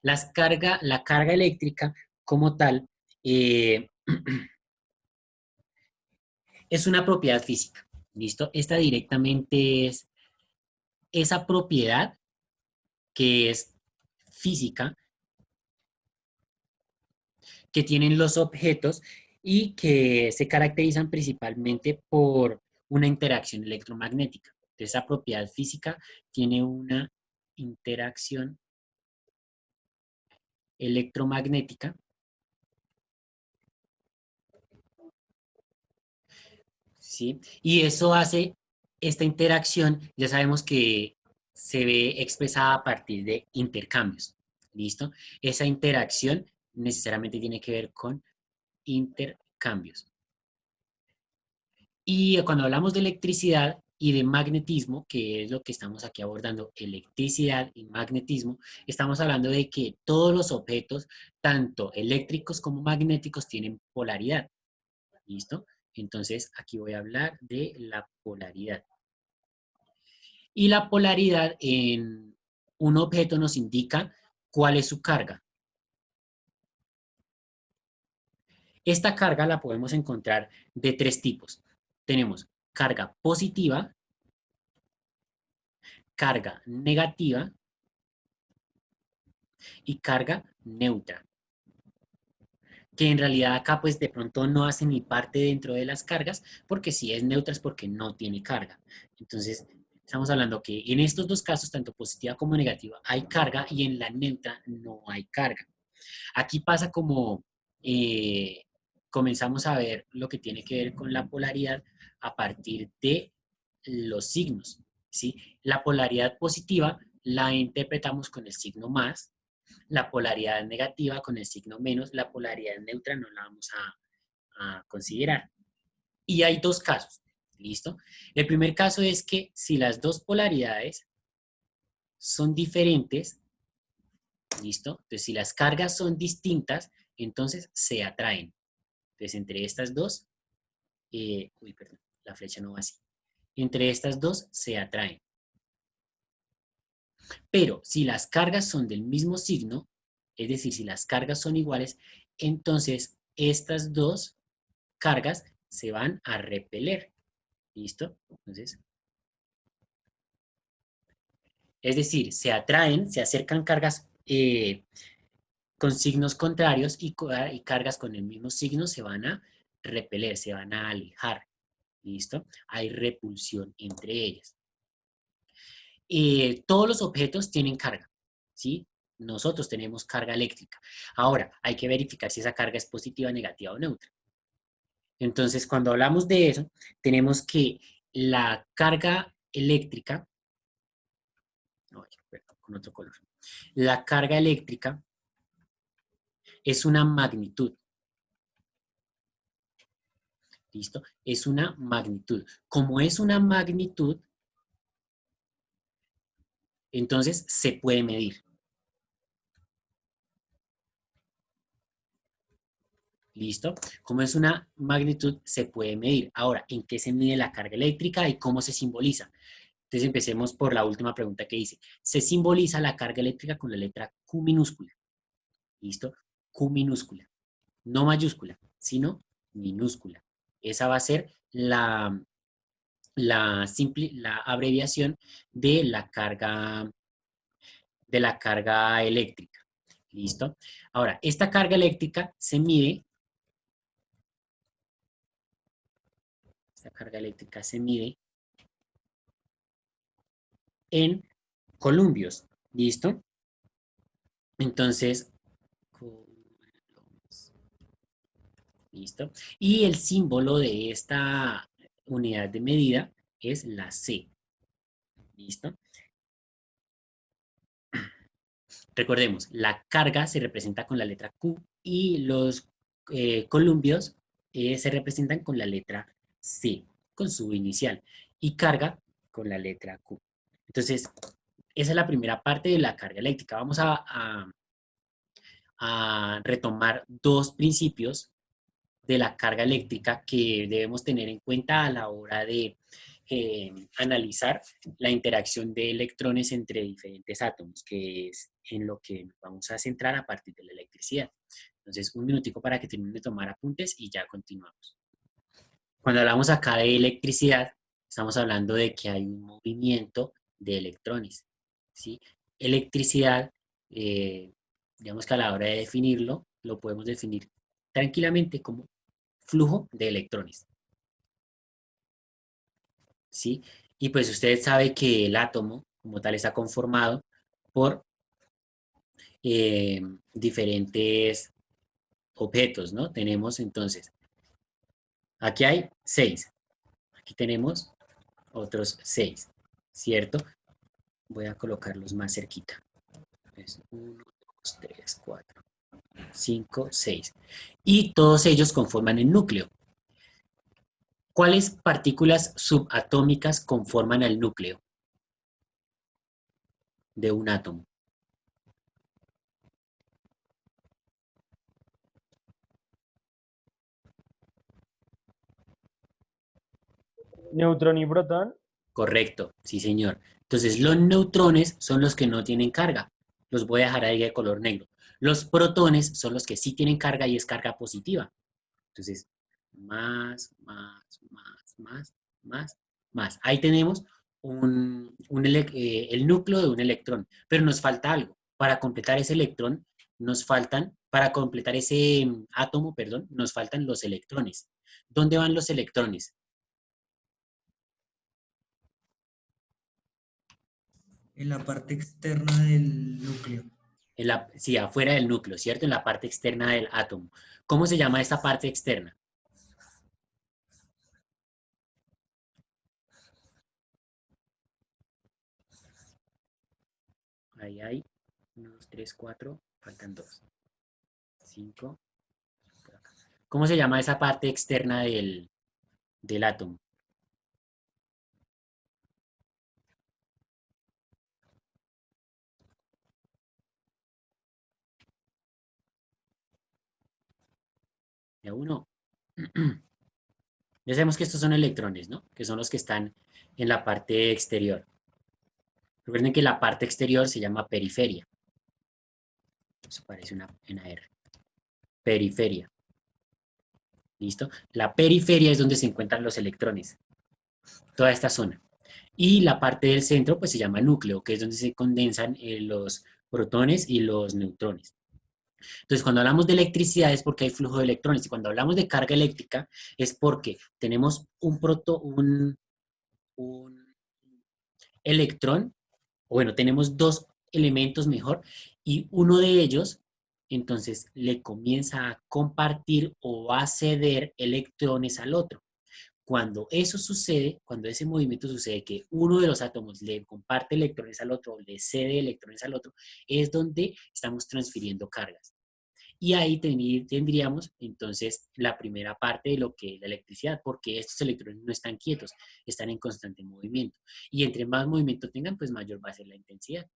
La carga eléctrica como tal eh, es una propiedad física, ¿listo? Esta directamente es esa propiedad que es física que tienen los objetos y que se caracterizan principalmente por una interacción electromagnética. Esa propiedad física tiene una interacción electromagnética, ¿sí? Y eso hace esta interacción, ya sabemos que se ve expresada a partir de intercambios, ¿listo? Esa interacción necesariamente tiene que ver con intercambios. Y cuando hablamos de electricidad y de magnetismo, que es lo que estamos aquí abordando, electricidad y magnetismo, estamos hablando de que todos los objetos, tanto eléctricos como magnéticos, tienen polaridad. ¿Listo? Entonces, aquí voy a hablar de la polaridad. Y la polaridad en un objeto nos indica cuál es su carga. Esta carga la podemos encontrar de tres tipos. Tenemos carga positiva, carga negativa y carga neutra, que en realidad acá pues de pronto no hace ni parte dentro de las cargas, porque si es neutra es porque no tiene carga. Entonces, estamos hablando que en estos dos casos, tanto positiva como negativa, hay carga y en la neutra no hay carga. Aquí pasa como comenzamos a ver lo que tiene que ver con la polaridad a partir de los signos, ¿sí? La polaridad positiva la interpretamos con el signo más, la polaridad negativa con el signo menos, la polaridad neutra no la vamos a considerar. Y hay dos casos, ¿listo? El primer caso es que si las dos polaridades son diferentes, ¿listo? Entonces, si las cargas son distintas, entonces se atraen. Entonces, entre estas dos, perdón, la flecha no va así. Entre estas dos se atraen. Pero si las cargas son del mismo signo, es decir, si las cargas son iguales, entonces estas dos cargas se van a repeler. ¿Listo? Entonces, es decir, se atraen, se acercan cargas con signos contrarios y cargas con el mismo signo se van a repeler, se van a alejar. ¿Listo? Hay repulsión entre ellas. Todos los objetos tienen carga, ¿sí? Nosotros tenemos carga eléctrica. Ahora, hay que verificar si esa carga es positiva, negativa o neutra. Entonces, cuando hablamos de eso, tenemos que la carga eléctrica, no, perdón, con otro color. La carga eléctrica es una magnitud, ¿listo? Es una magnitud. Como es una magnitud, entonces se puede medir. ¿Listo? Como es una magnitud, se puede medir. Ahora, ¿en qué se mide la carga eléctrica y cómo se simboliza? Entonces empecemos por la última pregunta que hice. Se simboliza la carga eléctrica con la letra Q minúscula. ¿Listo? Q minúscula. No mayúscula, sino minúscula. Esa va a ser la abreviación de la carga eléctrica. ¿Listo? Ahora, esta carga eléctrica se mide, en columpios. ¿Listo? Entonces, ¿listo? Y el símbolo de esta unidad de medida es la C. ¿Listo? Recordemos, la carga se representa con la letra Q y los columpios se representan con la letra C, con su inicial, y carga con la letra Q. Entonces, esa es la primera parte de la carga eléctrica. Vamos a retomar dos principios de la carga eléctrica que debemos tener en cuenta a la hora de analizar la interacción de electrones entre diferentes átomos, que es en lo que nos vamos a centrar a partir de la electricidad. Entonces, un minutico para que termine de tomar apuntes y ya continuamos. Cuando hablamos acá de electricidad, estamos hablando de que hay un movimiento de electrones, ¿sí? Electricidad, digamos que a la hora de definirlo, lo podemos definir tranquilamente como flujo de electrones, ¿sí? Y pues usted sabe que el átomo como tal está conformado por diferentes objetos, ¿no? Tenemos entonces, aquí hay 6, aquí tenemos otros 6, ¿cierto? Voy a colocarlos más cerquita. 1, 2, 3, 4, 5, 6. Y todos ellos conforman el núcleo. ¿Cuáles partículas subatómicas conforman el núcleo de un átomo? Neutrón y protón. Correcto, sí señor. Entonces los neutrones son los que no tienen carga. Los voy a dejar ahí de color negro. Los protones son los que sí tienen carga y es carga positiva. Entonces, más. Ahí tenemos el núcleo de un electrón, pero nos falta algo. Para completar ese electrón, para completar ese átomo, perdón, nos faltan los electrones. ¿Dónde van los electrones? En la parte externa del núcleo. Sí, afuera del núcleo, ¿cierto? En la parte externa del átomo. ¿Cómo se llama esta parte externa? Ahí hay 1, 2, 3, 4, faltan 2, 5. ¿Cómo se llama esa parte externa del átomo? Ya uno. Ya sabemos que estos son electrones, ¿no? Que son los que están en la parte exterior. Recuerden que la parte exterior se llama periferia. Eso parece una R. Periferia. ¿Listo? La periferia es donde se encuentran los electrones. Toda esta zona. Y la parte del centro, pues se llama núcleo, que es donde se condensan los protones y los neutrones. Entonces, cuando hablamos de electricidad es porque hay flujo de electrones. Y cuando hablamos de carga eléctrica es porque tenemos un electrón, o bueno, tenemos dos elementos mejor, y uno de ellos, entonces, le comienza a compartir o a ceder electrones al otro. Cuando eso sucede, cuando ese movimiento sucede, que uno de los átomos le comparte electrones al otro, le cede electrones al otro, es donde estamos transfiriendo cargas. Y ahí tendríamos entonces la primera parte de lo que es la electricidad, porque estos electrones no están quietos, están en constante movimiento. Y entre más movimiento tengan, pues mayor va a ser la intensidad.